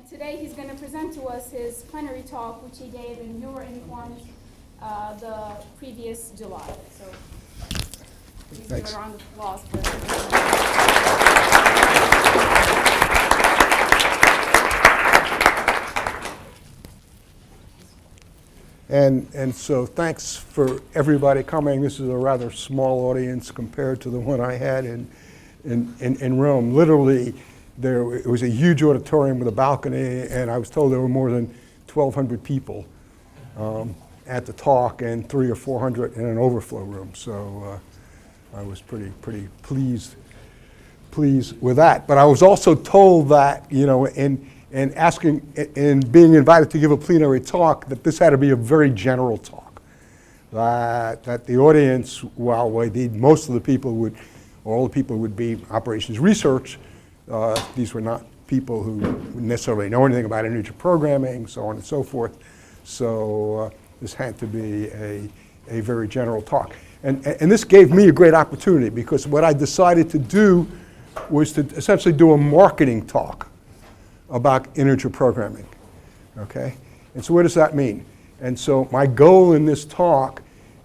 today he's going to present to us his plenary talk, which he gave in your informs the previous July. So please give a round of applause for And so thanks for everybody coming. This is a rather small audience compared to the one I had in Rome. Literally, it was a huge auditorium with a balcony, and I was told there were more than 1,200 people at the talk and 300 or 400 in an overflow room. So I was pretty pleased with that. But I was also told that, you know, in being invited to give a plenary talk, that this had to be a very general talk. That the audience, while most of the people would, or all the people would be operations research, these were not people who would necessarily know anything about energy programming, so on and so forth. So this had to be a very general talk. And this gave me a great opportunity, because what I decided to do was to essentially do a marketing talk about integer programming, okay? And so what does that mean? And so my goal in this talk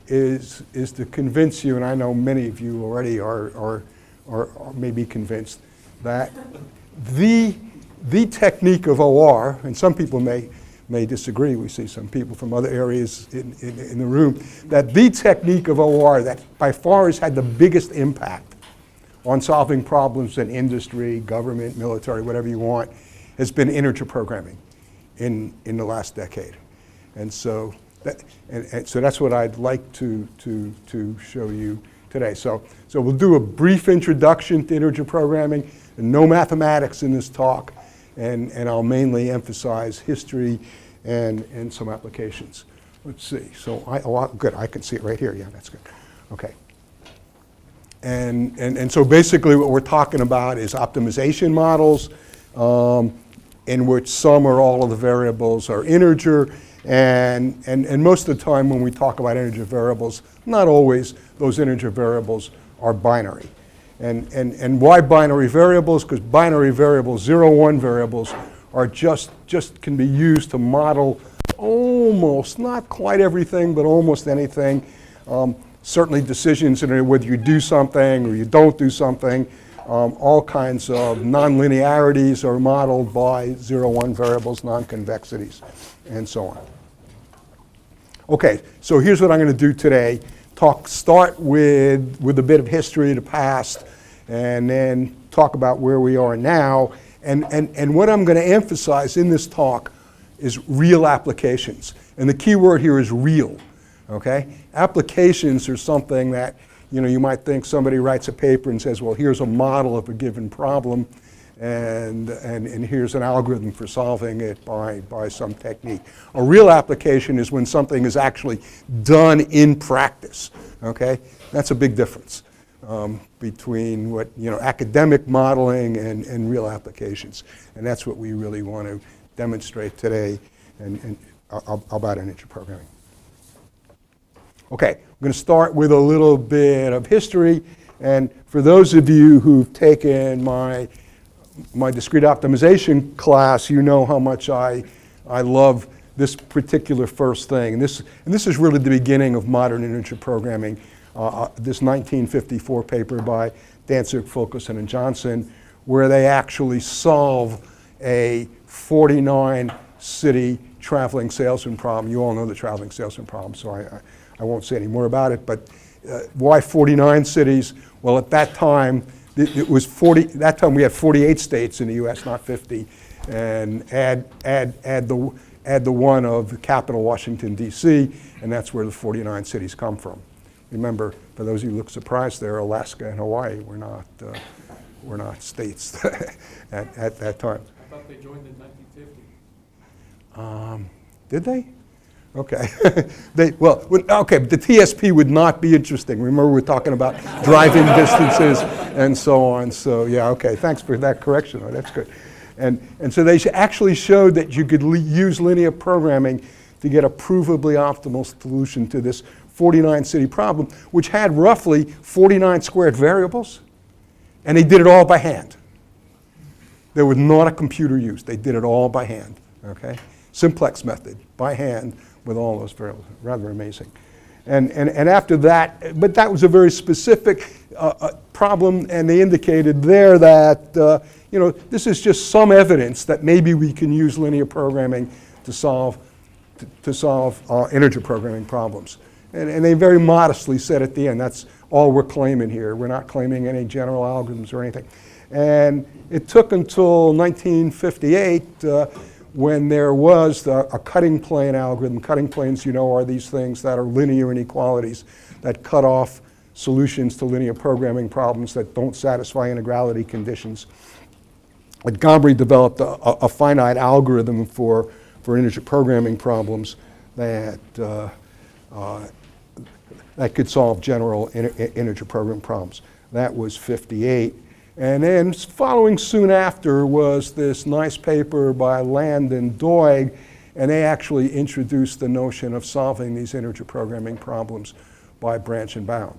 is to convince you, and I know many of you already are maybe convinced, that the technique of OR, and some people may disagree, we see some people from other areas in the room, that the technique of OR that by far has had the biggest impact on solving problems in industry, government, military, whatever you want, has been integer programming in the last decade. And so that's what I'd like to show you today. So we'll do a brief introduction to integer programming, and no mathematics in this talk, and I'll mainly emphasize history and some applications. Let's see. So good, I can see it right here. Yeah, that's good. Okay. And so basically what we're talking about is optimization models, in which some or all of the variables are integer, and most of the time when we talk about integer variables, not always, those integer variables are binary. And why binary variables? Because binary variables, 0, 1 variables, are just can be used to model almost, not quite everything, but almost anything. Certainly decisions in whether you do something or you don't do something. All kinds of nonlinearities are modeled by 0, 1 variables, non-convexities, and so on. Okay, so here's what I'm going to do today. Start with a bit of history of the past, and then talk about where we are now. And what I'm going to emphasize in this talk is real applications. And the key word here is real, okay? Applications are something that, you know, you might think somebody writes a paper and says, well, here's a model of a given problem, and here's an algorithm for solving it by some technique. A real application is when something is actually done in practice, okay? That's a big difference between what, you know, academic modeling and real applications. And that's what we really want to demonstrate today and about integer programming. Okay, I'm going to start with a little bit of history, and for those of you who've taken my discrete optimization class, you know how much I love this particular first thing. And this is really the beginning of modern integer programming. This 1954 paper by Dantzig, Fulkerson, and Johnson, where they actually solve a 49-city traveling salesman problem. You all know the traveling salesman problem, so I won't say any more about it, but why 49 cities? Well, at that time, it was 40. That time we had 48 states in the U.S., not 50, and add the one of the capital, Washington, D.C., and that's where the 49 cities come from. Remember, for those of you who look surprised there, Alaska and Hawaii were not states at that time. I thought they joined in 1950. Did they? Okay. Okay, but the TSP would not be interesting. Remember, we're talking about driving distances and so on. So yeah, okay, thanks for that correction. Oh, that's good. And so they actually showed that you could use linear programming to get a provably optimal solution to this 49-city problem, which had roughly 49 squared variables, and they did it all by hand. There was not a computer used. They did it all by hand, okay? Simplex method, by hand, with all those variables. Rather amazing. And after that, but that was a very specific problem, and they indicated there that, you know, this is just some evidence that maybe we can use linear programming to solve integer programming problems. And they very modestly said at the end, that's all we're claiming here. We're not claiming any general algorithms or anything. And it took until 1958 when there was a cutting plane algorithm. Cutting planes, you know, are these things that are linear inequalities that cut off solutions to linear programming problems that don't satisfy integrality conditions. Montgomery developed a finite algorithm for integer programming problems that could solve general integer programming problems. That was 58. And then following soon after was this nice paper by Land and Doig, and they actually introduced the notion of solving these integer programming problems by branch and bound.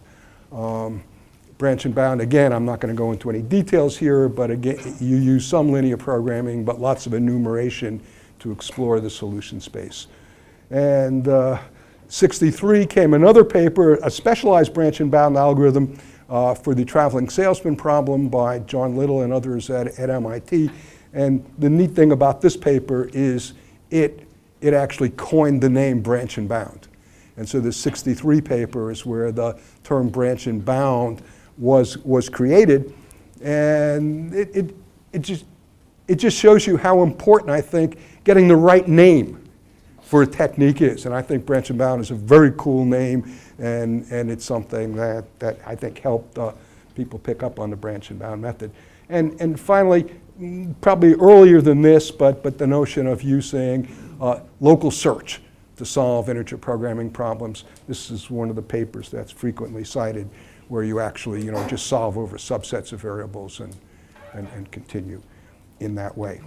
Branch and bound, again, I'm not going to go into any details here, but again, you use some linear programming, but lots of enumeration to explore the solution space. And 63 came another paper, a specialized branch and bound algorithm for the traveling salesman problem by John Little and others at MIT. And the neat thing about this paper is it actually coined the name branch and bound. And so the 63 paper is where the term branch and bound was created. And it just shows you how important, I think, getting the right name for a technique is. And I think branch and bound is a very cool name, and it's something that I think helped people pick up on the branch and bound method. And finally, probably earlier than this, but the notion of using local search to solve integer programming problems. This is one of the papers that's frequently cited, where you actually, you know, just solve over subsets of variables and continue in that way.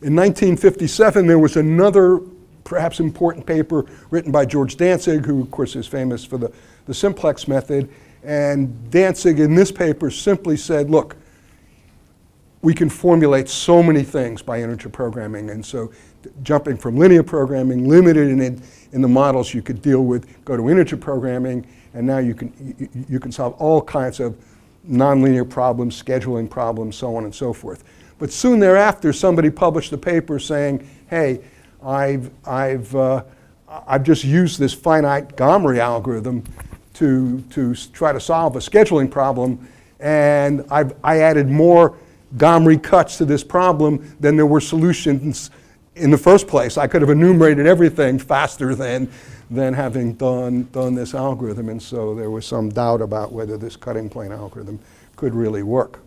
In 1957, there was another perhaps important paper written by George Dantzig, who of course is famous for the Simplex method. And Dantzig in this paper simply said, look, we can formulate so many things by integer programming. And so jumping from linear programming, limited in the models you could deal with, go to integer programming, and now you can solve all kinds of nonlinear problems, scheduling problems, so on and so forth. But soon thereafter, somebody published a paper saying, hey, I've just used this finite Montgomery algorithm to try to solve a scheduling problem, and I added more Montgomery cuts to this problem than there were solutions in the first place. I could have enumerated everything faster than having done this algorithm, and so there was some doubt about whether this cutting plane algorithm could really work.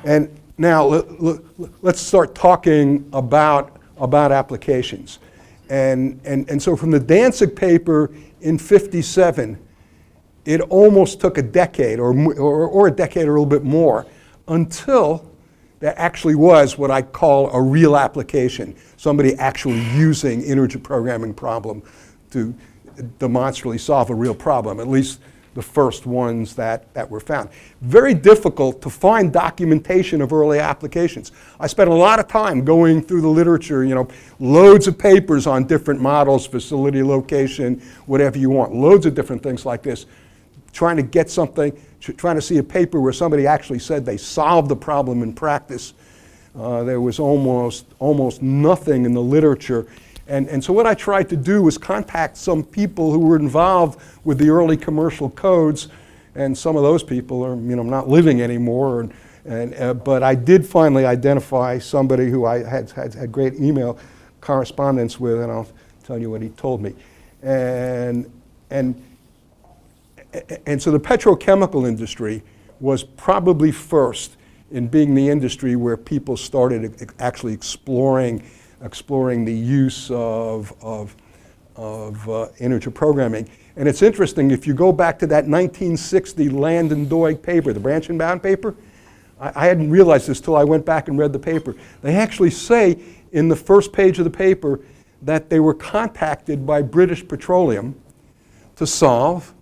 And now let's start talking about applications. And so from the Dantzig paper in 57, it almost took a decade or a decade or a little bit more until there actually was what I call a real application, somebody actually using integer programming problem to demonstrably solve a real problem, at least the first ones that were found. Very difficult to find documentation of early applications. I spent a lot of time going through the literature, you know, loads of papers on different models, facility location, whatever you want, loads of different things like this, trying to get something, trying to see a paper where somebody actually said they solved the problem in practice. There was almost nothing in the literature. And so what I tried to do was contact some people who were involved with the early commercial codes, and some of those people are, you know, not living anymore. But I did finally identify somebody who I had great email correspondence with, and I'll tell you what he told me. And so the petrochemical industry was probably first in being the industry where people started actually exploring the use of integer programming. And it's interesting, if you go back to that 1960 Land and Doig paper, the branch and bound paper, I hadn't realized this till I went back and read the paper. They actually say in the first page of the paper that they were contacted by British Petroleum to solve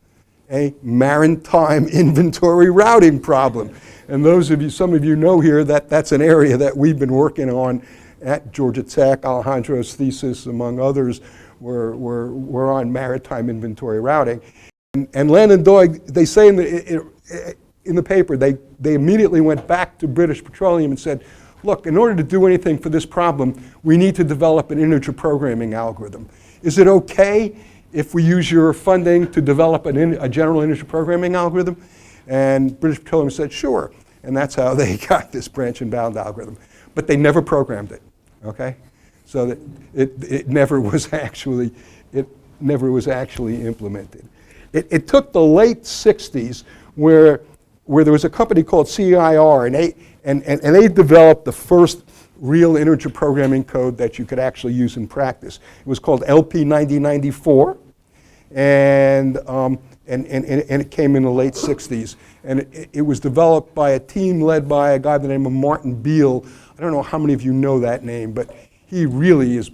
a maritime inventory routing problem. And some of you know here that that's an area that we've been working on at Georgia Tech. Alejandro's thesis, among others, were on maritime inventory routing. And Land and Doig, they say in the paper, they immediately went back to British Petroleum and said, look, in order to do anything for this problem, we need to develop an integer programming algorithm. Is it okay if we use your funding to develop a general integer programming algorithm? And British Petroleum said, sure. And that's how they got this branch and bound algorithm. But they never programmed it, okay? So that it never was actually implemented. It took the late 60s where there was a company called CIR, and they developed the first real integer programming code that you could actually use in practice. It was called LP9094, and it came in the late 60s. And it was developed by a team led by a guy by the name of Martin Beal. I don't know how many of you know that name, but he really is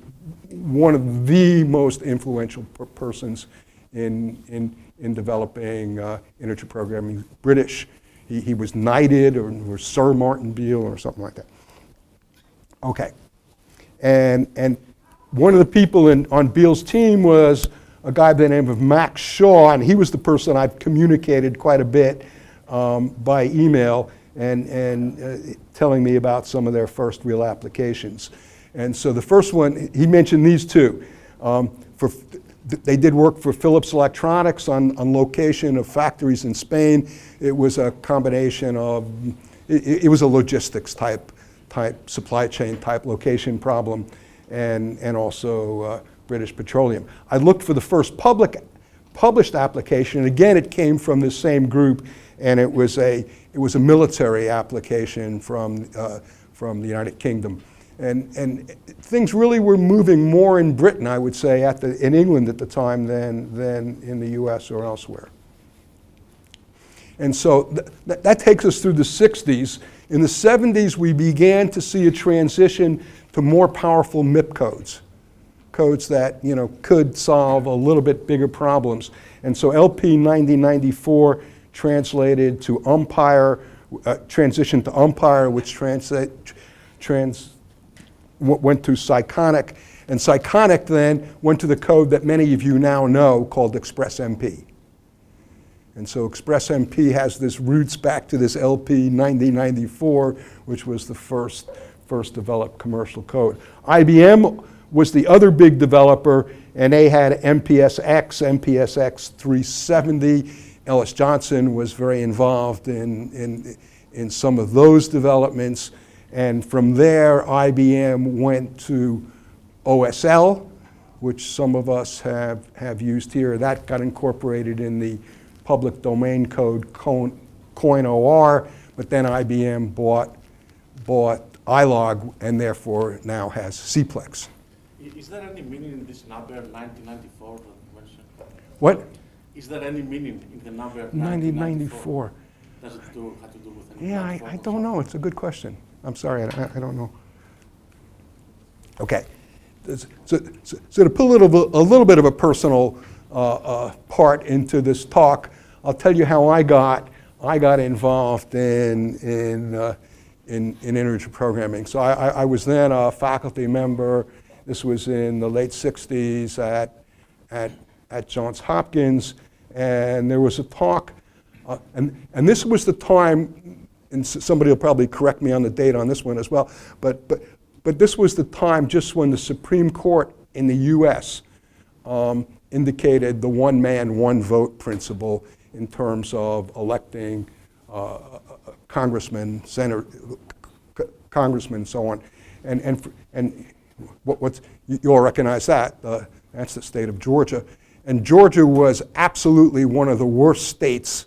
one of the most influential persons in developing integer programming. British. He was knighted or Sir Martin Beal or something like that. Okay. And one of the people on Beal's team was a guy by the name of Max Shaw, and he was the person I've communicated quite a bit by email and telling me about some of their first real applications. And so the first one, he mentioned these two. They did work for Philips Electronics on location of factories in Spain. It was a combination of, it was a logistics type supply chain type location problem, and also British Petroleum. I looked for the first published application, and again it came from the same group, and it was a military application from the United Kingdom. And things really were moving more in Britain, I would say, in England at the time than in the US or elsewhere. And so that takes us through the 60s. In the 70s, we began to see a transition to more powerful MIP codes that could solve a little bit bigger problems. And so LP9094 translated to umpire, transitioned to umpire, which went to Psyconic, and Psyconic then went to the code that many of you now know called ExpressMP. And so ExpressMP has this roots back to this LP9094, which was the first developed commercial code. IBM was the other big developer, and they had MPSX 370. Ellis Johnson was very involved in some of those developments. And from there, IBM went to OSL, which some of us have used here. That got incorporated in the public domain code CoinOR, but then IBM bought iLog and therefore now has SEAPLEX. Is there any meaning in this number 1994 that you mentioned? What? Is there any meaning in the number 1994? Does it have to do with any? Yeah, I don't know. It's a good question. I'm sorry, I don't know. Okay, so to put a little bit of a personal part into this talk, I'll tell you how I got involved in integer programming. So I was then a faculty member. This was in the late 60s at Johns Hopkins, and there was a talk, and this was the time. And somebody will probably correct me on the date on this one as well, but this was the time just when the Supreme Court in the US indicated the one man, one vote principle in terms of electing congressmen, congressmen, and so on. And you all recognize that. That's the state of Georgia. And Georgia was absolutely one of the worst states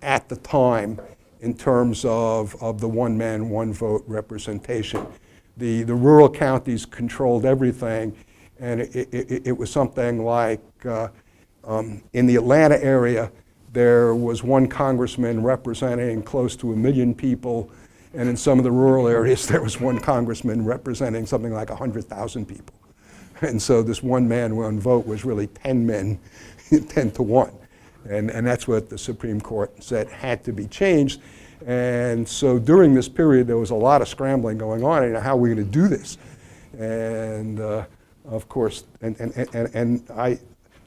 at the time in terms of the one man, one vote representation. The rural counties controlled everything, and it was something like in the Atlanta area, there was one congressman representing close to 1 million people, and in some of the rural areas, there was one congressman representing something like 100,000 people. And so this one man, one vote was really 10 men, 10 to 1. And that's what the Supreme Court said had to be changed. And so during this period, there was a lot of scrambling going on, and how are we going to do this? And of course,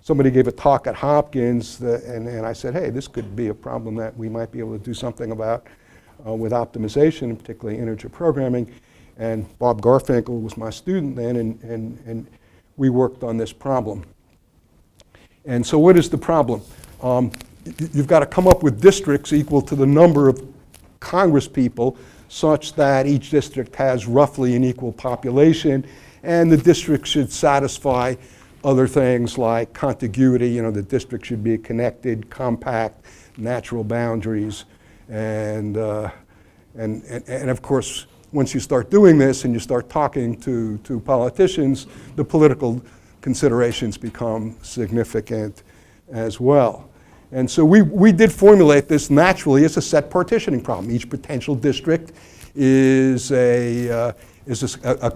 somebody gave a talk at Hopkins, and I said, hey, this could be a problem that we might be able to do something about with optimization, and particularly integer programming. And Bob Garfinkel was my student then, and we worked on this problem. And so what is the problem? You've got to come up with districts equal to the number of Congress people such that each district has roughly an equal population, and the district should satisfy other things like contiguity. You know, the district should be connected, compact, natural boundaries, and of course, once you start doing this and you start talking to politicians, the political considerations become significant as well. And so we did formulate this naturally as a set partitioning problem. Each potential district is a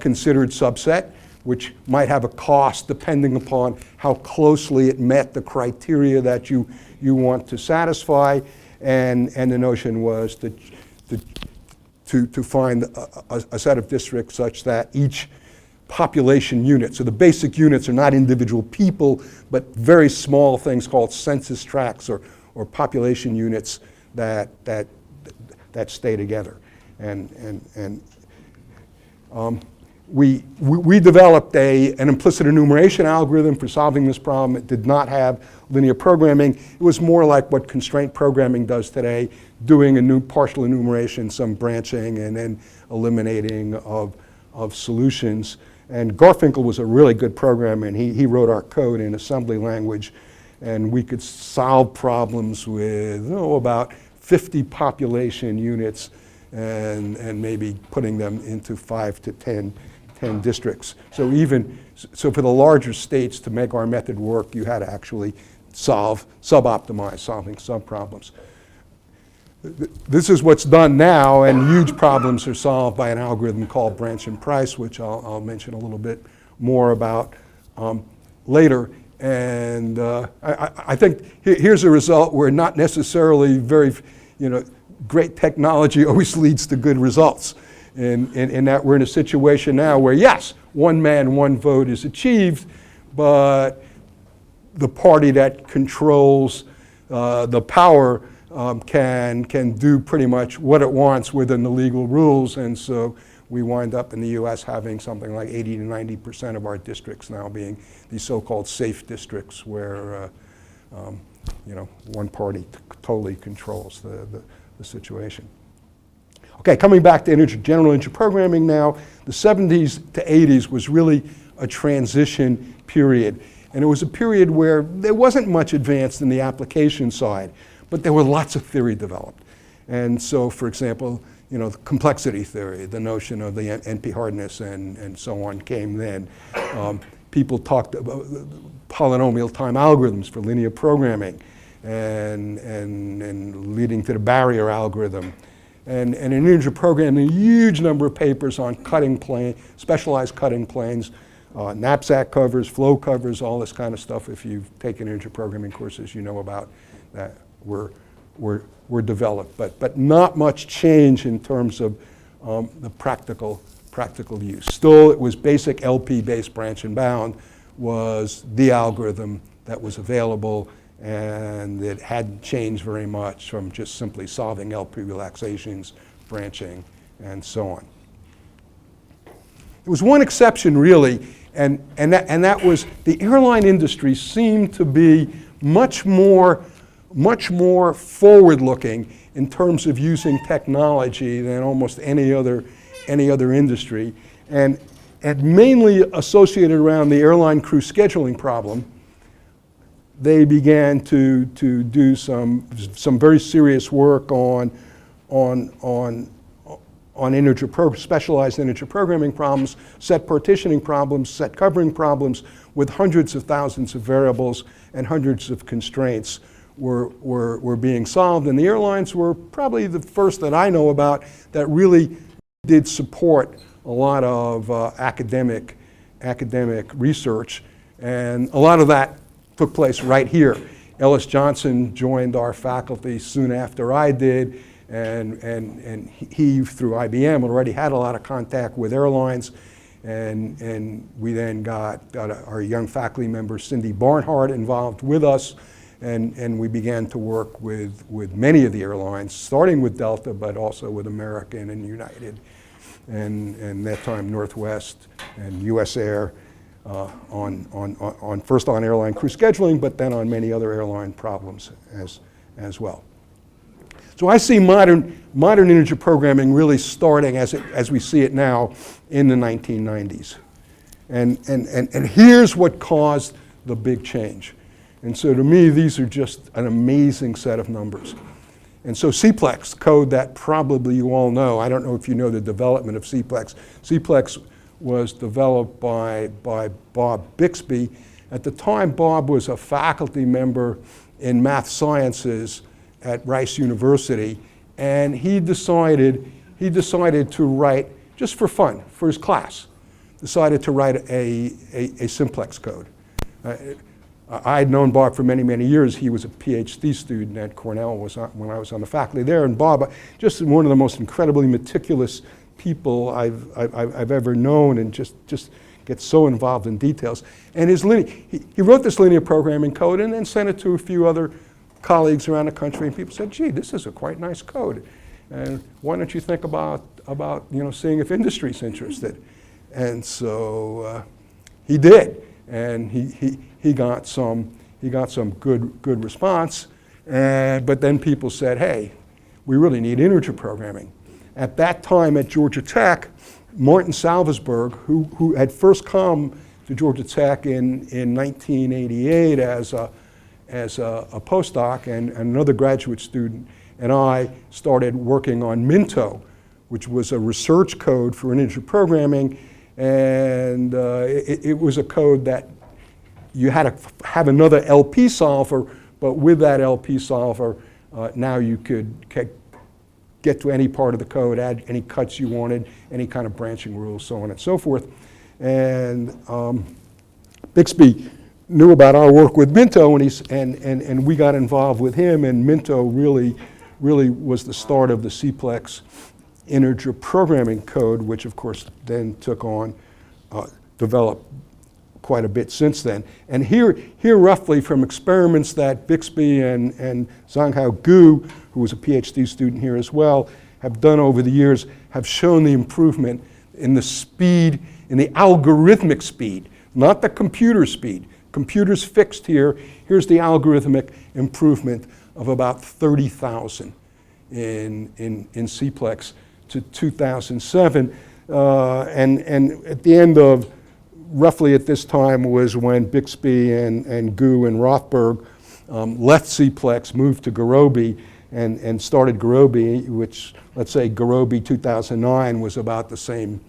considered subset, which might have a cost depending upon how closely it met the criteria that you want to satisfy. And the notion was to find a set of districts such that each population unit, so the basic units are not individual people, but very small things called census tracts or population units that stay together. And we developed an implicit enumeration algorithm for solving this problem. It did not have linear programming. It was more like what constraint programming does today, doing a new partial enumeration, some branching, and then eliminating of solutions. And Garfinkel was a really good programmer, and he wrote our code in assembly language, and we could solve problems with about 50 population units and maybe putting them into 5 to 10 districts. So for the larger states to make our method work, you had to actually suboptimize, solving sub-problems. This is what's done now, and huge problems are solved by an algorithm called branch and price, which I'll mention a little bit more about later. And I think here's a result where not necessarily very, great technology always leads to good results. In that we're in a situation now where, yes, one man, one vote is achieved, but the party that controls the power can do pretty much what it wants within the legal rules, and so we wind up in the U.S. having something like 80 to 90% of our districts now being these so-called safe districts where one party totally controls the situation. Okay, coming back to general integer programming now, the 70s to 80s was really a transition period, and it was a period where there wasn't much advanced in the application side, but there were lots of theory developed. And so, for example, the complexity theory, the notion of the NP hardness and so on came then. People talked about polynomial time algorithms for linear programming and leading to the barrier algorithm. And in integer programming, a huge number of papers on cutting plane, specialized cutting planes, knapsack covers, flow covers, all this kind of stuff. If you've taken integer programming courses, you know about that were developed. But not much change in terms of the practical use. Still, it was basic LP-based branch and bound was the algorithm that was available, and it hadn't changed very much from just simply solving LP relaxations, branching, and so on. There was one exception, really, and that was the airline industry seemed to be much more forward-looking in terms of using technology than almost any other industry, and mainly associated around the airline crew scheduling problem. They began to do some very serious work on specialized integer programming problems, set partitioning problems, set covering problems with hundreds of thousands of variables and hundreds of constraints were being solved. And the airlines were probably the first that I know about that really did support a lot of academic research. And a lot of that took place right here. Ellis Johnson joined our faculty soon after I did, and he, through IBM, already had a lot of contact with airlines, and we then got our young faculty member Cindy Barnhart involved with us, and we began to work with many of the airlines, starting with Delta, but also with American and United, and that time Northwest and US Air, first on airline crew scheduling, but then on many other airline problems as well. So I see modern energy programming really starting as we see it now in the 1990s. And here's what caused the big change. And so to me, these are just an amazing set of numbers. And so SEAPLEX, code that probably you all know, I don't know if you know the development of SEAPLEX. SEAPLEX was developed by Bob Bixby. At the time, Bob was a faculty member in math sciences at Rice University, and he decided to write, just for fun, for his class, decided to write a Simplex code. I had known Bob for many, many years. He was a PhD student at Cornell when I was on the faculty there, and Bob, just one of the most incredibly meticulous people I've ever known, and just gets so involved in details. And he wrote this linear programming code and then sent it to a few other colleagues around the country, and people said, gee, this is a quite nice code. And why don't you think about seeing if industry's interested? And so he did, and he got some good response. But then people said, hey, we really need integer programming. At that time at Georgia Tech, Martin Salvesberg, who had first come to Georgia Tech in 1988 as a postdoc, and another graduate student, and I started working on Minto, which was a research code for integer programming, and it was a code that you had to have another LP solver, but with that LP solver, now you could get to any part of the code, add any cuts you wanted, any kind of branching rules, so on and so forth. And Bixby knew about our work with Minto, and we got involved with him, and Minto really was the start of the SEAPLEX integer programming code, which of course then took on, developed quite a bit since then. And here roughly from experiments that Bixby and Zhanghao Gu, who was a PhD student here as well, have done over the years, have shown the improvement in the speed, in the algorithmic speed, not the computer speed. Computer's fixed here. Here's the algorithmic improvement of about 30,000 in SEAPLEX to 2007. And at the end of, roughly at this time was when Bixby and Gu and Rothberg left SEAPLEX, moved to Gurobi, and started Gurobi, which, let's say Gurobi 2009 was about the same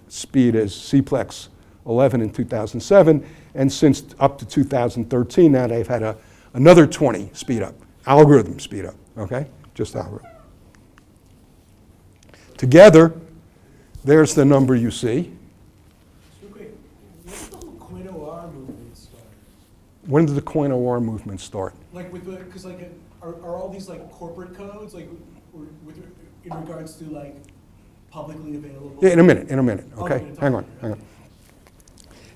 speed as SEAPLEX 11 in 2007, and since up to 2013 now they've had another 20 speed up, algorithm speed up, okay? Just algorithm. Together, there's the number you see. When did the Coin OR movement start? Like because are all these like corporate codes, like in regards to like publicly available? Yeah, in a minute, okay? Hang on.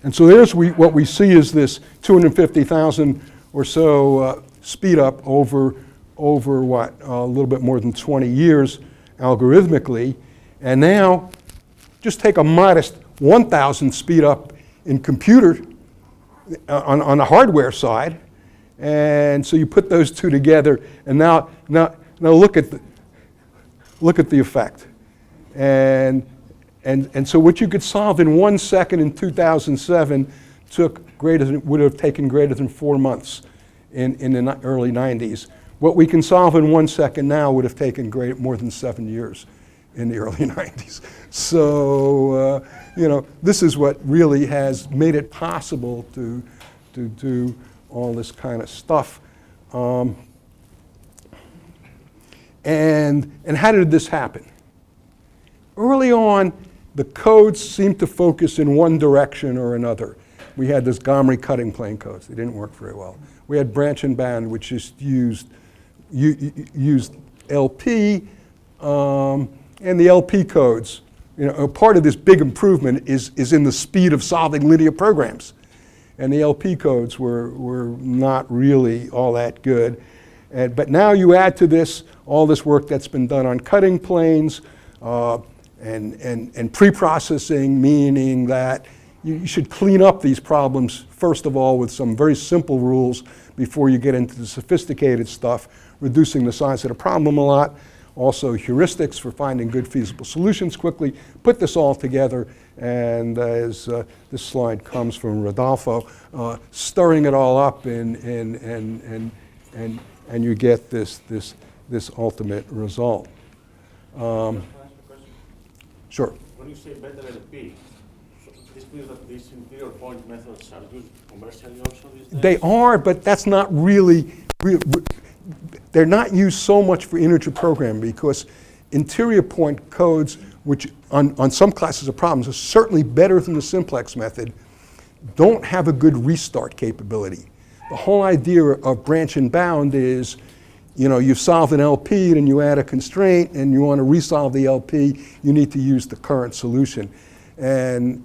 And so there's what we see is this 250,000 or so speed up over what, a little bit more than 20 years algorithmically. And now just take a modest 1,000 speed up in computer on the hardware side, and so you put those two together, and now look at the effect, and so what you could solve in 1 second in 2007 would have taken greater than 4 months in the early 90s. What we can solve in 1 second now would have taken more than 7 years in the early 90s. So, this is what really has made it possible to do all this kind of stuff. And how did this happen? Early on, the codes seemed to focus in one direction or another. we had this Gomery cutting plane codes. They didn't work very well. We had branch and band, which just used LP, and the LP codes. Part of this big improvement is in the speed of solving linear programs. And the LP codes were not really all that good. But now you add to this all this work that's been done on cutting planes and pre-processing, meaning that you should clean up these problems, first of all, with some very simple rules before you get into the sophisticated stuff, reducing the size of the problem a lot. Also heuristics for finding good feasible solutions quickly. Put this all together, and as this slide comes from Rodolfo, stirring it all up and you get this ultimate result. Can I ask a question? Sure. When you say better LP, so this means that these inferior point methods are used commercially also these days? They are, but that's not really, they're not used so much for integer programming because interior point codes, which on some classes of problems are certainly better than the simplex method, don't have a good restart capability. The whole idea of branch and bound is, you've solved an LP and you add a constraint and you want to resolve the LP, you need to use the current solution. And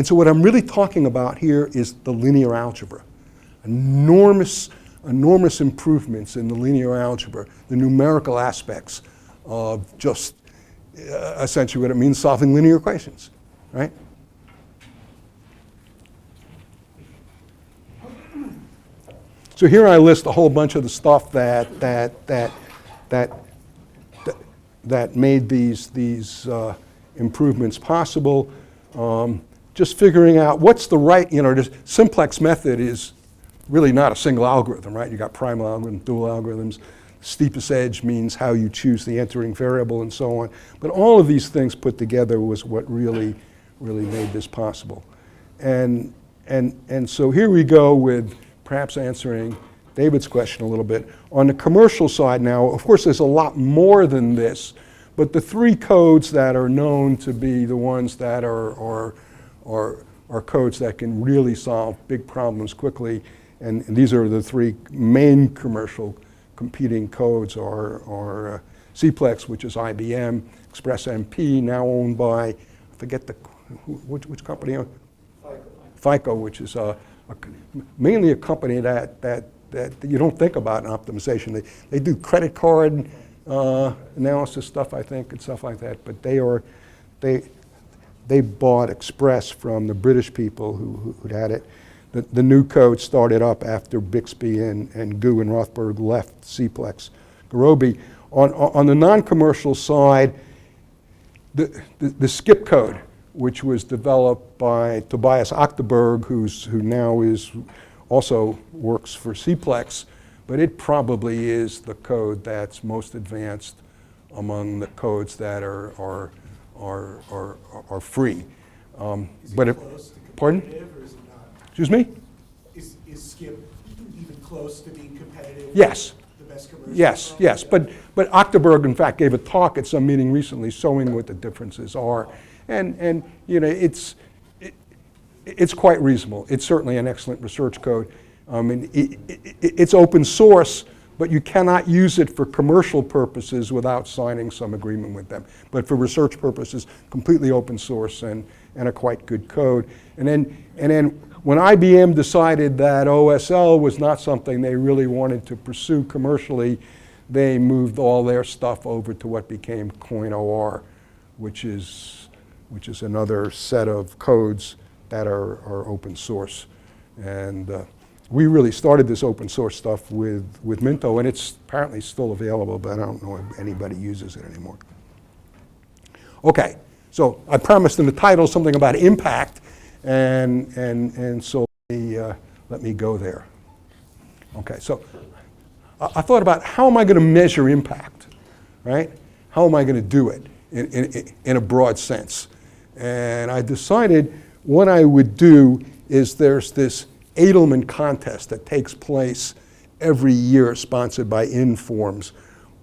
so what I'm really talking about here is the linear algebra. Enormous improvements in the linear algebra, the numerical aspects of just essentially what it means solving linear equations, right? So here I list a whole bunch of the stuff that made these improvements possible. Just figuring out what's the right, this simplex method is really not a single algorithm, right? You got primal algorithm, dual algorithms. Steepest edge means how you choose the entering variable and so on. But all of these things put together was what really made this possible. And so here we go with perhaps answering David's question a little bit. On the commercial side now, of course, there's a lot more than this, but the three codes that are known to be the ones that are codes that can really solve big problems quickly, and these are the three main commercial competing codes are SEAPLEX, which is IBM, Express MP, now owned by, I forget which company? FICO, which is mainly a company that you don't think about in optimization. They do credit card analysis stuff, I think, and stuff like that. But they bought Express from the British people who'd had it. The new code started up after Bixby and Gu and Rothberg left SEAPLEX. Garobi. On the non-commercial side, the skip code, which was developed by Tobias Achterberg, who now also works for SEAPLEX, but it probably is the code that's most advanced among the codes that are free. Pardon? Or is it not? Excuse me? Is skip even close to being competitive? Yes. The best commercial? Yes, yes. But Achterberg, in fact, gave a talk at some meeting recently showing what the differences are. And it's quite reasonable. It's certainly an excellent research code. It's open source, but you cannot use it for commercial purposes without signing some agreement with them. But for research purposes, completely open source and a quite good code. And then when IBM decided that OSL was not something they really wanted to pursue commercially, they moved all their stuff over to what became CoinOR, which is another set of codes that are open source. And we really started this open source stuff with Minto, and it's apparently still available, but I don't know if anybody uses it anymore. Okay, so I promised in the title something about impact, and so let me go there. Okay, so I thought about how am I going to measure impact, right? How am I going to do it in a broad sense? And I decided what I would do is there's this Edelman contest that takes place every year, sponsored by Informs,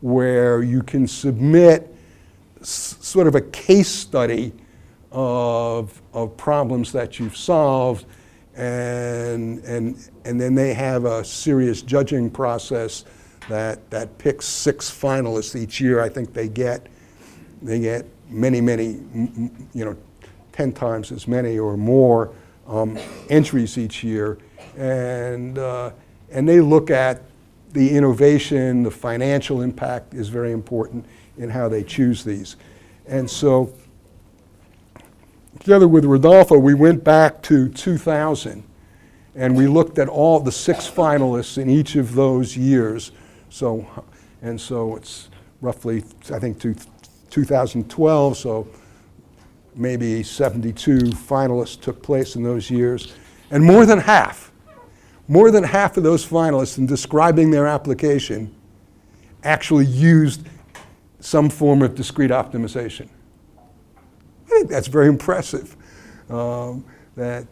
where you can submit sort of a case study of problems that you've solved, and then they have a serious judging process that picks 6 finalists each year. I think they get many, 10 times as many or more entries each year, and they look at the innovation, the financial impact is very important in how they choose these. And so, together with Rodolfo, we went back to 2000, and we looked at all the 6 finalists in each of those years. So it's roughly, I think, 2012, so maybe 72 finalists took place in those years. And more than half of those finalists in describing their application actually used some form of discrete optimization. I think that's very impressive. That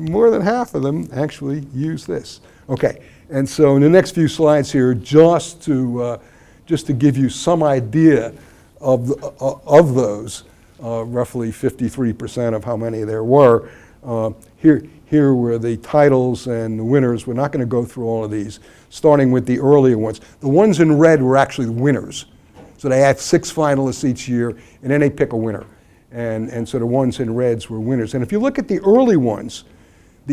more than half of them actually use this. Okay, and so in the next few slides here, just to give you some idea of those, roughly 53% of how many there were. Here were the titles and the winners. We're not going to go through all of these, starting with the earlier ones. The ones in red were actually the winners. So they had 6 finalists each year, and then they pick a winner. And so the ones in reds were winners. And if you look at the early ones,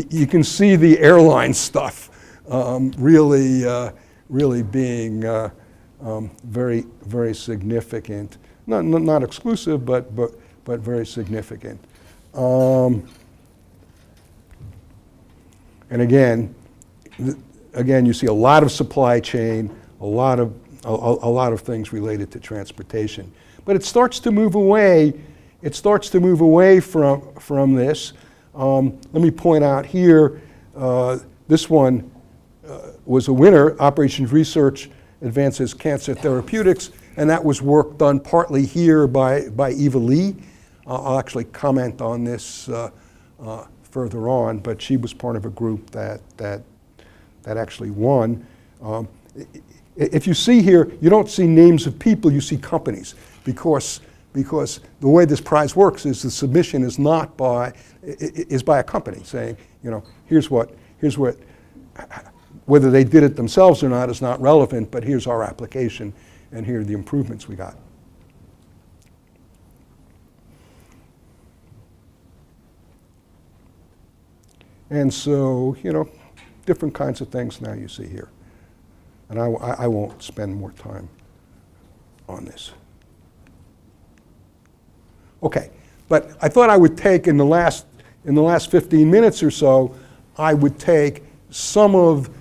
you can see the airline stuff really being very, very significant. Not exclusive, but very significant. And again, you see a lot of supply chain, a lot of things related to transportation. But it starts to move away. It starts to move away from this. Let me point out here, this one was a winner, Operations Research Advances Cancer Therapeutics, and that was work done partly here by Eva Lee. I'll actually comment on this further on, but she was part of a group that actually won. If you see here, you don't see names of people, you see companies, because the way this prize works is the submission is not by a company saying, here's what, whether they did it themselves or not is not relevant, but here's our application and here are the improvements we got. And so, different kinds of things now you see here. And I won't spend more time on this. Okay, but I thought I would take in the last 15 minutes or so, I would take some of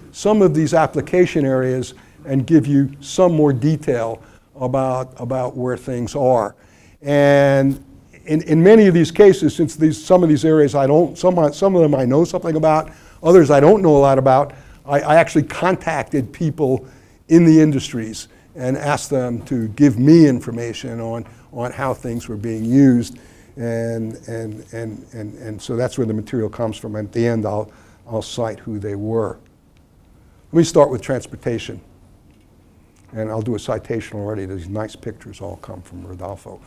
these application areas and give you some more detail about where things are. And in many of these cases, since some of these areas some of them I know something about, others I don't know a lot about, I actually contacted people in the industries and asked them to give me information on how things were being used, and so that's where the material comes from. And at the end, I'll cite who they were. Let me start with transportation, and I'll do a citation already. These nice pictures all come from Rodolfo.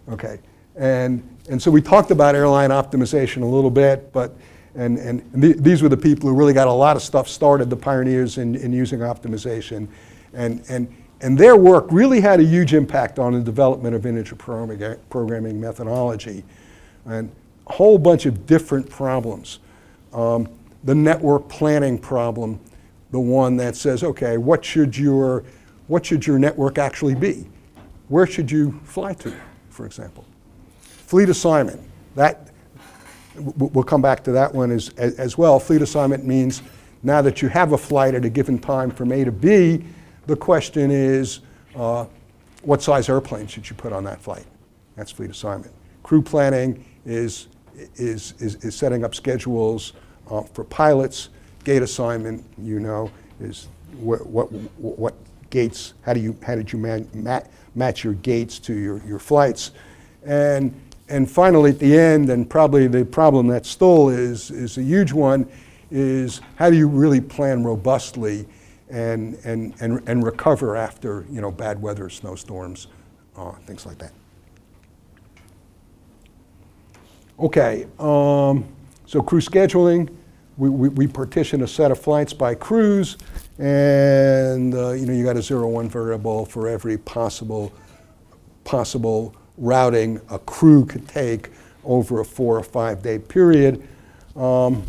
Okay, and so we talked about airline optimization a little bit, but these were the people who really got a lot of stuff started, the pioneers in using optimization, and their work really had a huge impact on the development of integer programming methodology, and a whole bunch of different problems. The network planning problem, the one that says, okay, what should your network actually be? Where should you fly to, for example? Fleet assignment, we'll come back to that one as well. Fleet assignment means now that you have a flight at a given time from A to B, the question is, what size airplane should you put on that flight? That's fleet assignment. Crew planning is setting up schedules for pilots. Gate assignment, is what gates, how did you match your gates to your flights. And finally, at the end, and probably the problem that still is a huge one, is how do you really plan robustly and recover after bad weather, snowstorms, things like that. Okay, so crew scheduling, we partition a set of flights by crews, and you got a 0-1 variable for every possible routing a crew could take over a 4 or 5 day period. And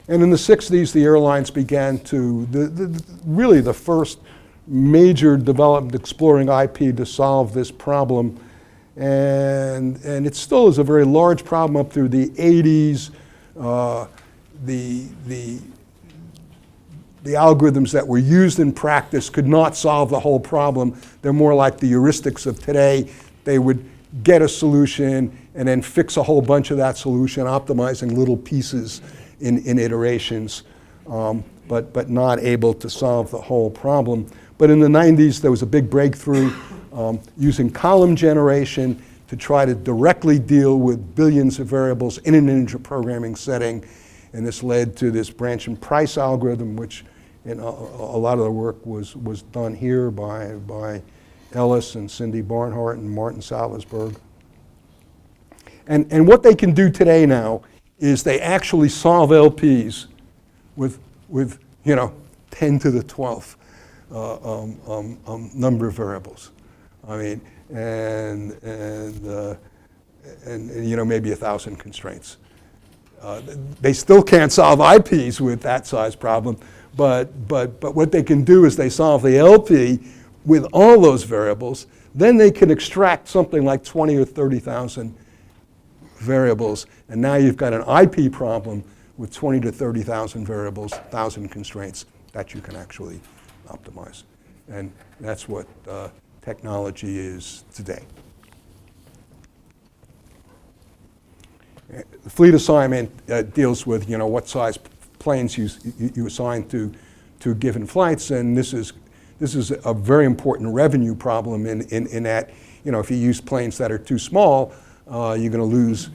in the 60s, the airlines began to, really the first major development exploring IP to solve this problem. And it still is a very large problem up through the 80s. The algorithms that were used in practice could not solve the whole problem. They're more like the heuristics of today. They would get a solution and then fix a whole bunch of that solution, optimizing little pieces in iterations, but not able to solve the whole problem. But in the 90s, there was a big breakthrough using column generation to try to directly deal with billions of variables in an integer programming setting. And this led to this branch and price algorithm, which a lot of the work was done here by Ellis and Cindy Barnhart and Martin Salzberg. And what they can do today now is they actually solve LPs with 10 to the 12th number of variables. I mean, and maybe 1,000 constraints. They still can't solve IPs with that size problem, but what they can do is they solve the LP with all those variables. Then they can extract something like 20 or 30,000 variables, and now you've got an IP problem with 20 to 30,000 variables, 1,000 constraints that you can actually optimize. And that's what technology is today. The fleet assignment deals with what size planes you assign to given flights, and this is a very important revenue problem in that if you use planes that are too small, you're going to lose.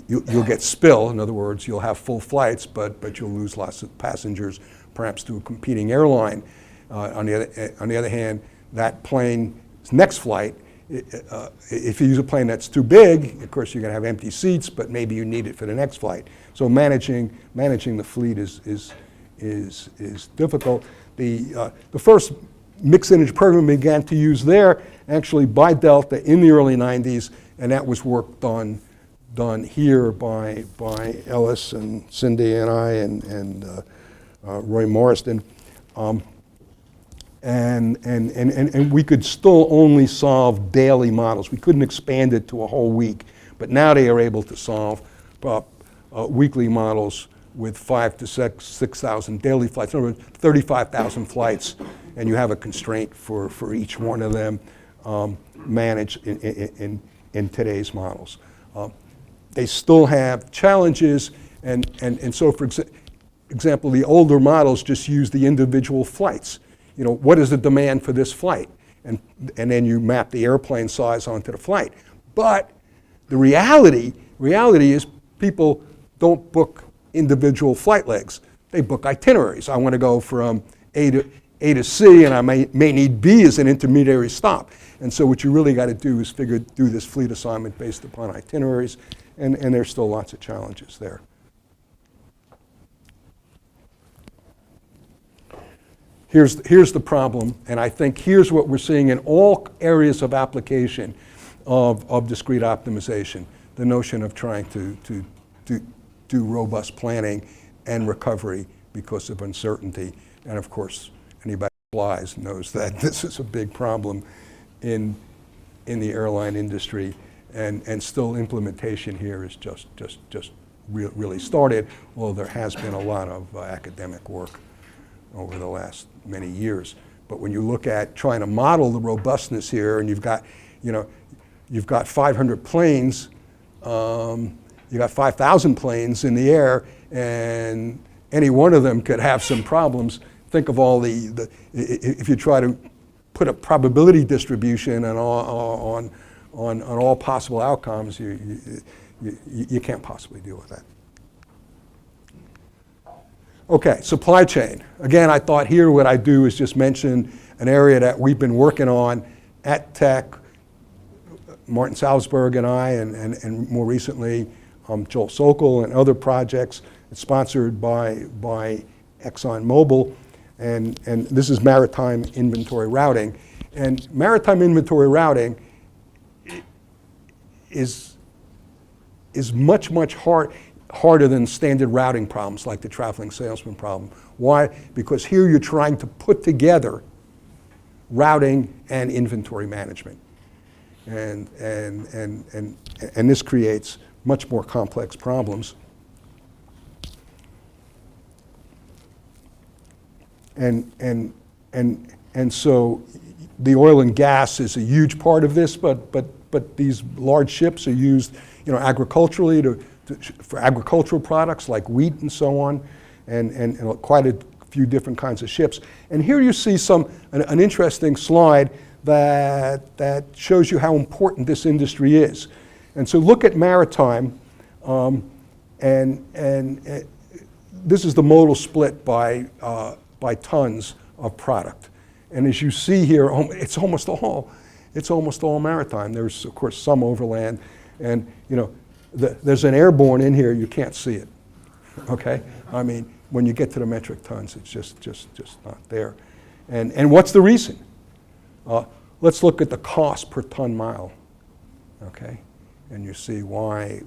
You'll get spill. In other words, you'll have full flights, but you'll lose lots of passengers, perhaps to a competing airline. On the other hand, that plane's next flight, if you use a plane that's too big, of course you're going to have empty seats, but maybe you need it for the next flight. So managing the fleet is difficult. The first mixed integer program began to use there actually by Delta in the early 90s, and that was work done here by Ellis and Cindy and I and Roy Marsden. And we could still only solve daily models. We couldn't expand it to a whole week. But now they are able to solve weekly models with 5,000 to 6,000 daily flights. In other words, 35,000 flights, and you have a constraint for each one of them managed in today's models. They still have challenges, and so for example, the older models just use the individual flights. What is the demand for this flight? And then you map the airplane size onto the flight. But the reality is people don't book individual flight legs. They book itineraries. I want to go from A to C, and I may need B as an intermediary stop. And so what you really got to do is do this fleet assignment based upon itineraries, and there's still lots of challenges there. Here's the problem, and I think here's what we're seeing in all areas of application of discrete optimization, the notion of trying to do robust planning and recovery because of uncertainty. And of course, anybody who flies knows that this is a big problem in the airline industry, and still implementation here is just really started, although there has been a lot of academic work over the last many years. But when you look at trying to model the robustness here, and you've got 500 planes, you got 5,000 planes in the air, and any one of them could have some problems. Think of all if you try to put a probability distribution on all possible outcomes, you can't possibly deal with that. Okay, supply chain. Again, I thought here what I do is just mention an area that we've been working on at Tech, Martin Salzberg and I, and more recently Joel Sokol and other projects. It's sponsored by ExxonMobil, and this is maritime inventory routing. And maritime inventory routing is much harder than standard routing problems like the traveling salesman problem. Why? Because here you're trying to put together routing and inventory management. And this creates much more complex problems. And so the oil and gas is a huge part of this, but these large ships are used, agriculturally for agricultural products like wheat and so on, and quite a few different kinds of ships. And here you see an interesting slide that shows you how important this industry is. And so look at maritime, and this is the modal split by tons of product. And as you see here, it's almost all maritime. There's of course some overland, and there's an airborne in here. You can't see it. Okay, I mean when you get to the metric tons, it's just not there. And what's the reason? Let's look at the cost per ton mile. Okay, and you see why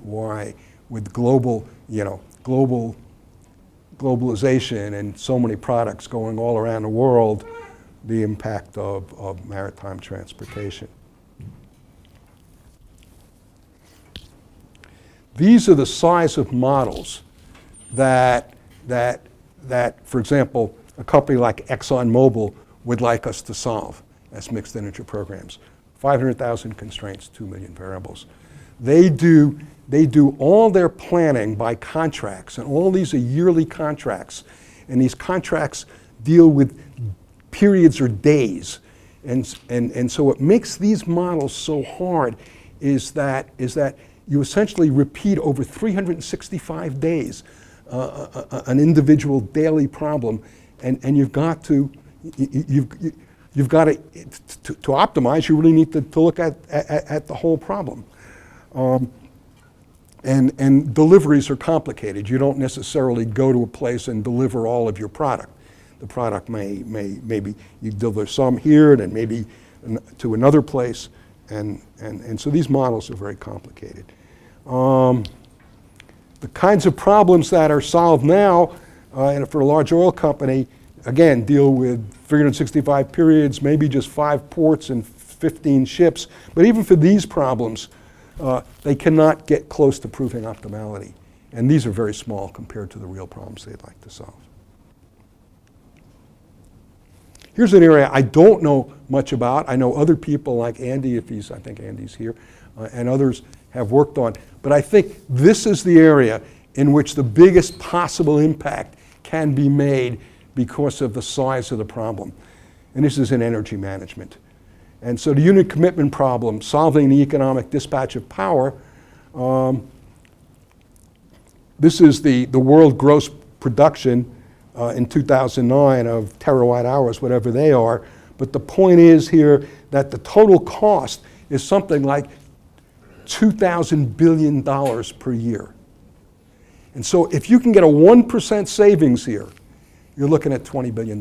with globalization and so many products going all around the world, the impact of maritime transportation. These are the size of models that, for example, a company like ExxonMobil would like us to solve as mixed integer programs. 500,000 constraints, 2 million variables. They do all their planning by contracts, and all these are yearly contracts, and these contracts deal with periods or days. And so what makes these models so hard is that you essentially repeat over 365 days an individual daily problem, and you've got to optimize. You really need to look at the whole problem. And deliveries are complicated. You don't necessarily go to a place and deliver all of your product. The product maybe you deliver some here and then maybe to another place, and so these models are very complicated. The kinds of problems that are solved now and for a large oil company, again, deal with 365 periods, maybe just 5 ports and 15 ships. But even for these problems, they cannot get close to proving optimality. And these are very small compared to the real problems they'd like to solve. Here's an area I don't know much about. I know other people like Andy, I think Andy's here, and others have worked on. But I think this is the area in which the biggest possible impact can be made because of the size of the problem. And this is in energy management. And so the unit commitment problem, solving the economic dispatch of power, this is the world gross production in 2009 of terawatt hours, whatever they are. But the point is here that the total cost is something like $2,000 billion per year. And so if you can get a 1% savings here, you're looking at $20 billion.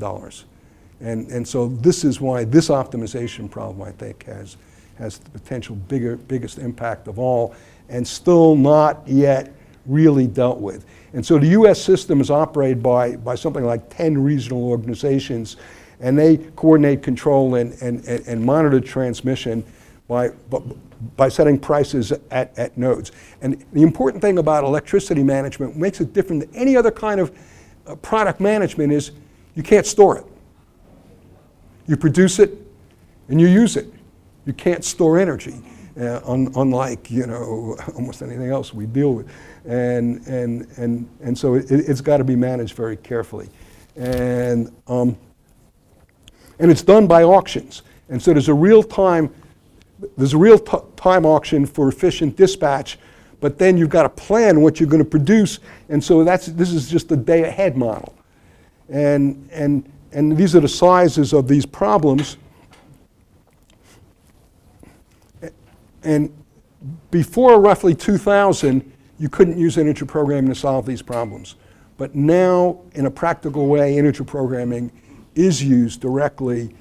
And so this is why this optimization problem, I think, has the potential biggest impact of all, and still not yet really dealt with. And so the US system is operated by something like 10 regional organizations, and they coordinate, control, and monitor transmission by setting prices at nodes. And the important thing about electricity management, makes it different than any other kind of product management, is you can't store it. You produce it and you use it. You can't store energy, unlike almost anything else we deal with. And so it's got to be managed very carefully. And it's done by auctions. And so there's a real-time auction for efficient dispatch, but then you've got to plan what you're going to produce, and so this is just a day-ahead model. And these are the sizes of these problems. And before roughly 2000, you couldn't use integer programming to solve these problems. But now, in a practical way, integer programming is used directly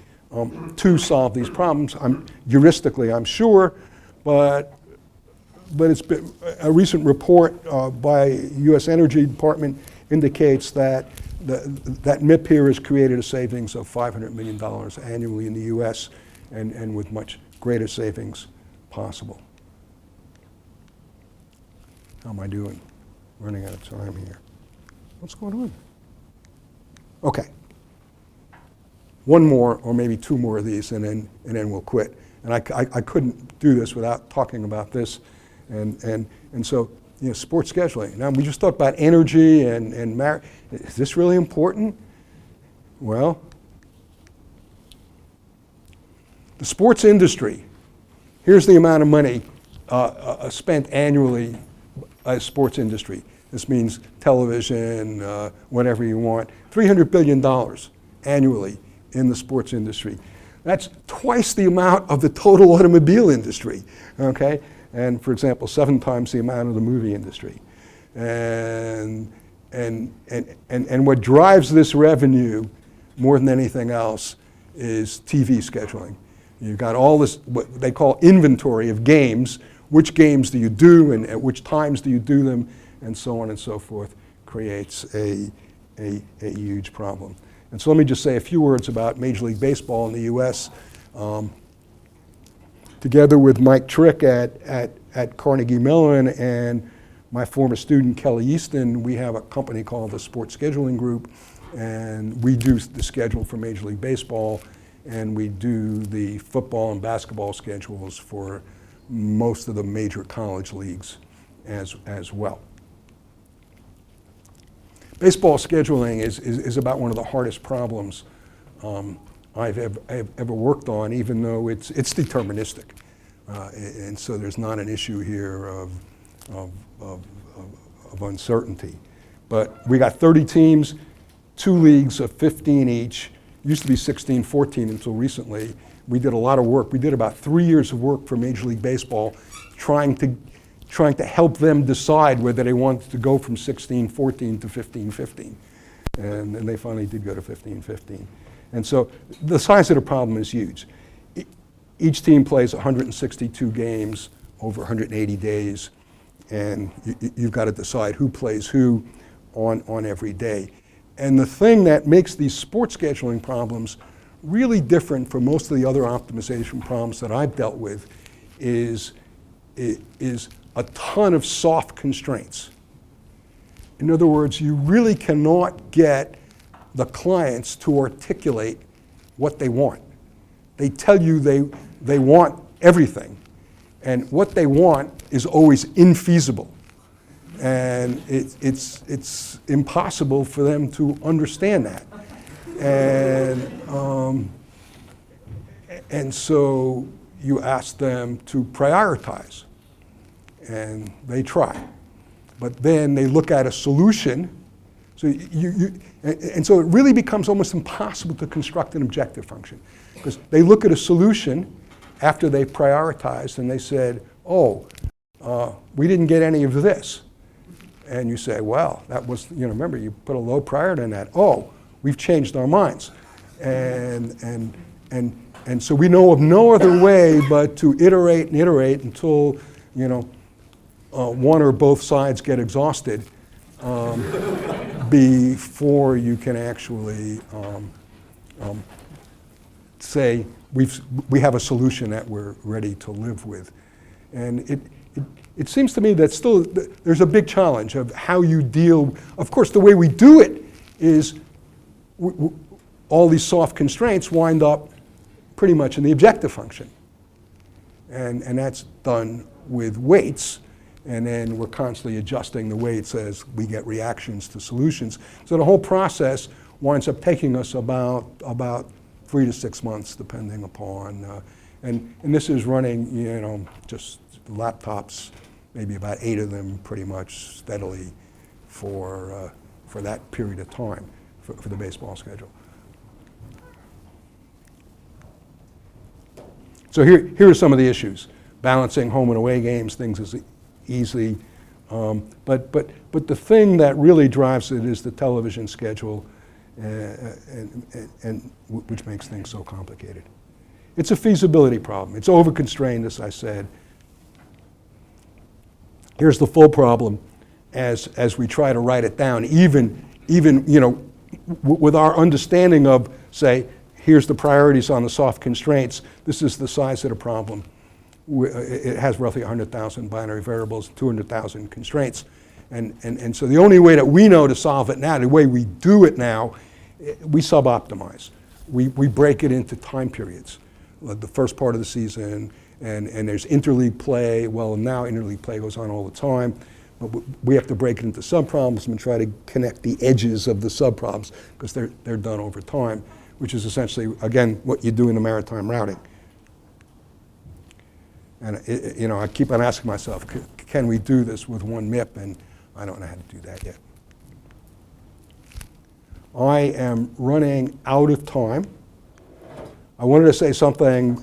to solve these problems. Heuristically, I'm sure, but it's been, a recent report by U.S. Energy Department indicates that that MIP here has created a savings of $500 million annually in the U.S. and with much greater savings possible. How am I doing? Running out of time here. What's going on? Okay. One more, or maybe two more of these, and then we'll quit. And I couldn't do this without talking about this, and so sports scheduling. Now we just talked about energy and is this really important? Well, the sports industry. Here's the amount of money spent annually by the sports industry. This means television, whatever you want. $300 billion annually in the sports industry. That's twice the amount of the total automobile industry, okay? And for example, 7 times the amount of the movie industry. And what drives this revenue more than anything else is TV scheduling. You've got all this, what they call inventory of games. Which games do you do and at which times do you do them, and so on and so forth, creates a huge problem. And so let me just say a few words about Major League Baseball in the US. Together with Mike Trick at Carnegie Mellon and my former student Kelly Easton, we have a company called the Sports Scheduling Group, and we do the schedule for Major League Baseball, and we do the football and basketball schedules for most of the major college leagues as well. Baseball scheduling is about one of the hardest problems I've ever worked on, even though it's deterministic. And so there's not an issue here of uncertainty. But we got 30 teams, 2 leagues of 15 each. Used to be 16, 14 until recently. We did a lot of work. We did about 3 years of work for Major League Baseball trying to help them decide whether they wanted to go from 16-14 to 15-15. And they finally did go to 15-15. And so the size of the problem is huge. Each team plays 162 games over 180 days, and you've got to decide who plays who on every day. And the thing that makes these sports scheduling problems really different from most of the other optimization problems that I've dealt with is a ton of soft constraints. In other words, you really cannot get the clients to articulate what they want. They tell you they want everything, and what they want is always infeasible. And it's impossible for them to understand that. And so you ask them to prioritize, and they try. But then they look at a solution, and so it really becomes almost impossible to construct an objective function. Because they look at a solution after they prioritized and they said, we didn't get any of this. And you say, well, that was, remember, you put a low priority on that. We've changed our minds. And so we know of no other way but to iterate and iterate until, one or both sides get exhausted before you can actually say, we have a solution that we're ready to live with. And it seems to me that still there's a big challenge of how you deal. Of course, the way we do it is all these soft constraints wind up pretty much in the objective function. And that's done with weights, and then we're constantly adjusting the weights as we get reactions to solutions. So the whole process winds up taking us about 3 to 6 months, depending upon, and this is running, just laptops, maybe about 8 of them pretty much steadily for that period of time for the baseball schedule. So here are some of the issues. Balancing home and away games, things as easy But the thing that really drives it is the television schedule, and which makes things so complicated. It's a feasibility problem. It's over-constrained, as I said. Here's the full problem as we try to write it down, even with our understanding of, say, here's the priorities on the soft constraints, this is the size of the problem. It has roughly 100,000 binary variables, 200,000 constraints. And so the only way that we know to solve it now, the way we do it now, we sub-optimize. We break it into time periods. Like the first part of the season, and there's interleague play. Well, now interleague play goes on all the time. But we have to break it into sub-problems and try to connect the edges of the sub-problems because they're done over time, which is essentially, again, what you do in the maritime routing. And I keep on asking myself, can we do this with one MIP? And I don't know how to do that yet. I am running out of time. I wanted to say something,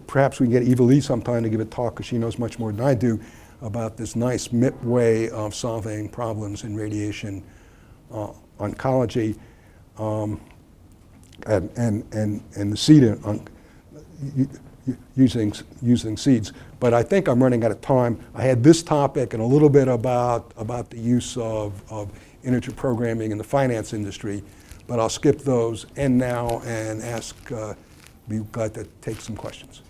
perhaps we can get Eva Lee sometime to give a talk because she knows much more than I do about this nice MIP way of solving problems in radiation oncology and the seed using seeds. But I think I'm running out of time. I had this topic and a little bit about the use of integer programming in the finance industry, but I'll skip those and now and be glad to take some questions.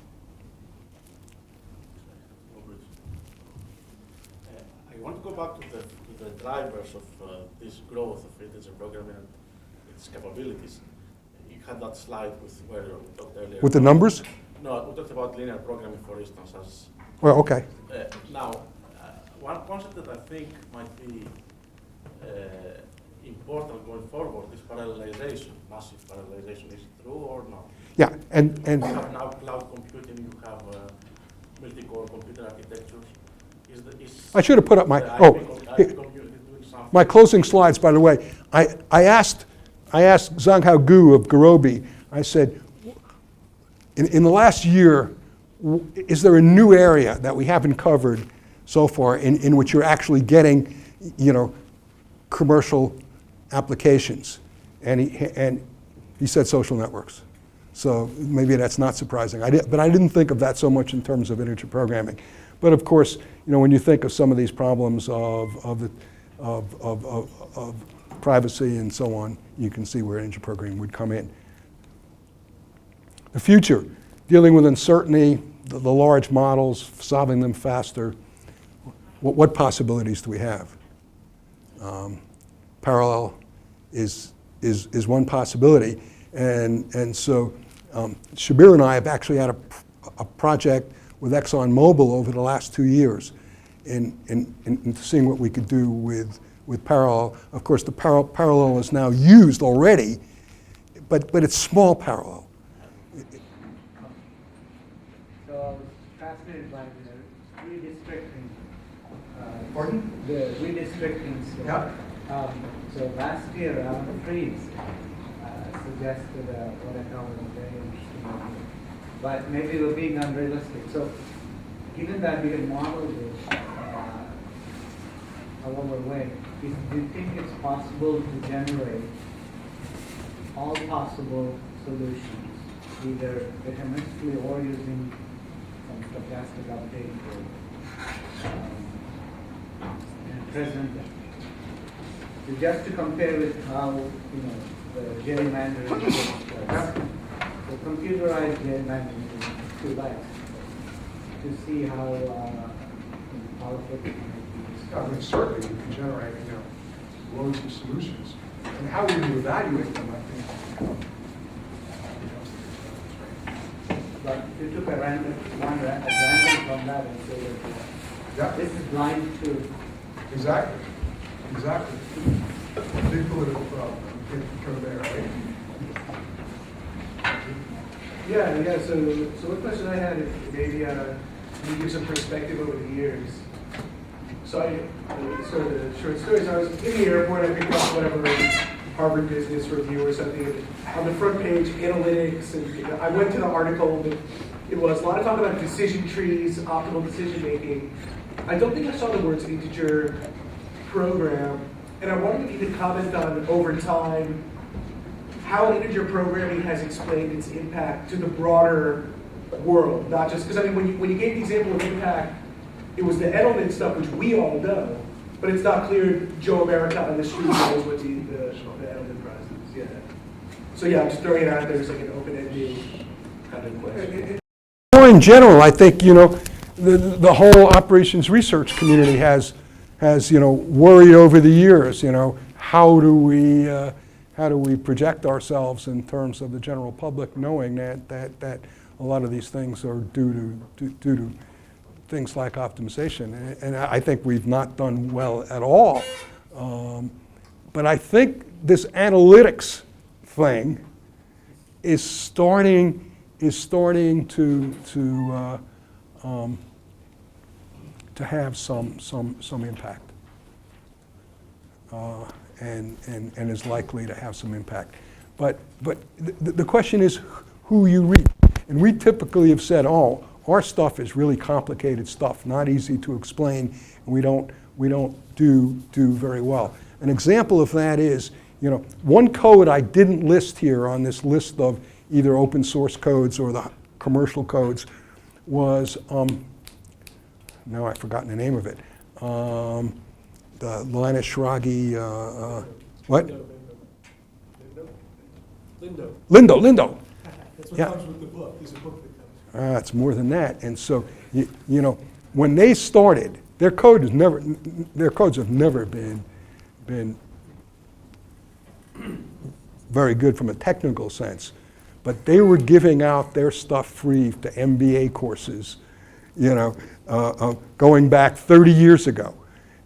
I want to go back to the drivers of this growth of integer programming and its capabilities. You had that slide with where we talked earlier. With the numbers? No, we talked about linear programming, for instance, as well, okay. now, one concept that I think might be important going forward is parallelization, massive parallelization. Is it true or not? Yeah, and you have now cloud computing, you have multi-core computer architectures. I should have put up my closing slides, by the way. I asked Zhanghao Gu of Garobi, I said, in the last year, is there a new area that we haven't covered so far in which you're actually getting, commercial applications? And he said social networks. So maybe that's not surprising. But I didn't think of that so much in terms of integer programming. But of course, when you think of some of these problems of privacy and so on, you can see where integer programming would come in. The future, dealing with uncertainty, the large models, solving them faster. What possibilities do we have? Parallel is one possibility, and so Shabir and I have actually had a project with ExxonMobil over the last 2 years in seeing what we could do with parallel. Of course, the parallel is now used already, but it's small parallel. So I was fascinated by the redistricting. Pardon? The redistricting stuff. Yeah. So last year, Alan Freeze suggested what I thought was a very interesting idea. But maybe we're being unrealistic. So given that we can model this however way, do you think it's possible to generate all possible solutions, either deterministically or using some stochastic update and present them? So just to compare with how the gerrymandering works, the computerized gerrymandering is 2 bytes to see how powerful it might be. I mean, certainly you can generate, loads of solutions. And how we do evaluate them, I think. But if you took a random from that and say that this is blind to. Exactly. Big political problem. Can come there, right? Yeah. So one question I had is maybe you give some perspective over the years. So sort of the short stories. I was in the airport. I picked up whatever Harvard Business Review or something. On the front page, analytics, and I went to the article. But it was a lot of talk about decision trees, optimal decision making, I don't think I saw the words integer program, and I wondered if you could comment on, over time, how integer programming has explained its impact to the broader world, not just, because I mean, when you gave the example of impact, it was the Edelman stuff, which we all know, but it's not clear Joe America on the street knows what the Edelman Prize is. Yeah. So yeah, I'm just throwing it out there as like an open-ended kind of question. More in general, I think, the whole operations research community has worried over the years, how do we project ourselves in terms of the general public, knowing that a lot of these things are due to things like optimization. And I think we've not done well at all. But I think this analytics thing is starting to have some impact, and is likely to have some impact. But the question is who you reach. And we typically have said, oh, our stuff is really complicated stuff, not easy to explain, and we don't do very well. An example of that is, one code I didn't list here on this list of either open source codes or the commercial codes was, now I've forgotten the name of it, the Linus Schrage, what? Lindo. That's what Yeah. comes with the book. There's a book that comes. It's more than that. And so, when they started, their codes have never been very good from a technical sense, but they were giving out their stuff free to MBA courses, going back 30 years ago.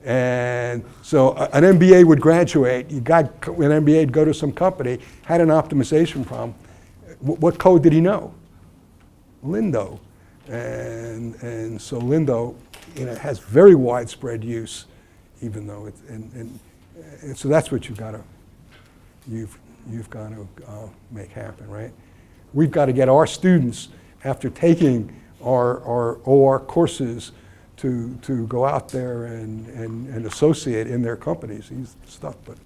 And so an MBA would graduate, an MBA would go to some company, had an optimization problem. What code did he know? Lindo. And so Lindo, has very widespread use, even though it's, and so that's what you've got to make happen, right? We've got to get our students, after taking our OR courses, to go out there and associate in their companies, these stuff, but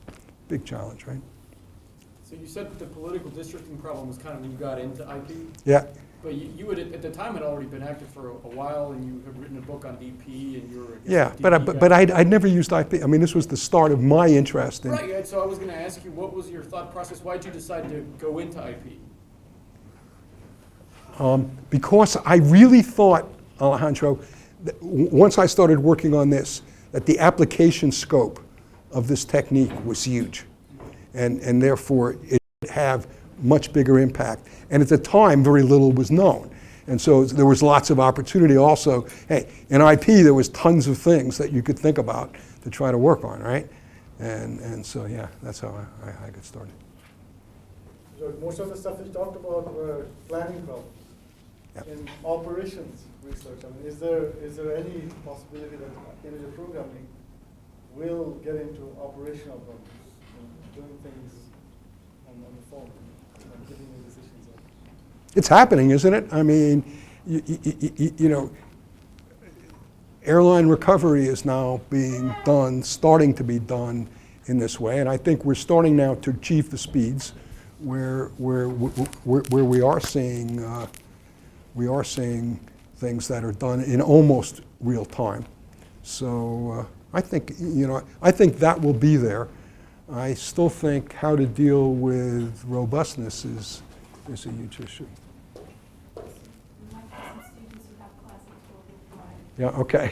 big challenge, right? So you said the political districting problem was kind of when you got into IP? Yeah. But you had, at the time, had already been active for a while, and you had written a book on DP, and you were... Yeah, but I'd never used IP. I mean, this was the start of my interest in... Right, so I was going to ask you, what was your thought process? Why did you decide to go into IP? Because I really thought, Alejandro, that once I started working on this, that the application scope of this technique was huge. And therefore, it would have much bigger impact. And at the time, very little was known. And so there was lots of opportunity also. Hey, in IP, there was tons of things that you could think about to try to work on, right? And so, yeah, that's how I got started. So most of the stuff you talked about were planning problems. Yep. In operations research, I mean, is there any possibility that integer programming will get into operational problems, doing things on the phone, giving you decisions? It's happening, isn't it? I mean, airline recovery is now being done, starting to be done in this way, and I think we're starting now to achieve the speeds where we are seeing things that are done in almost real time. So I think that will be there. I still think how to deal with robustness is a huge issue. Might have some students who have classes will be provided. Yeah, okay.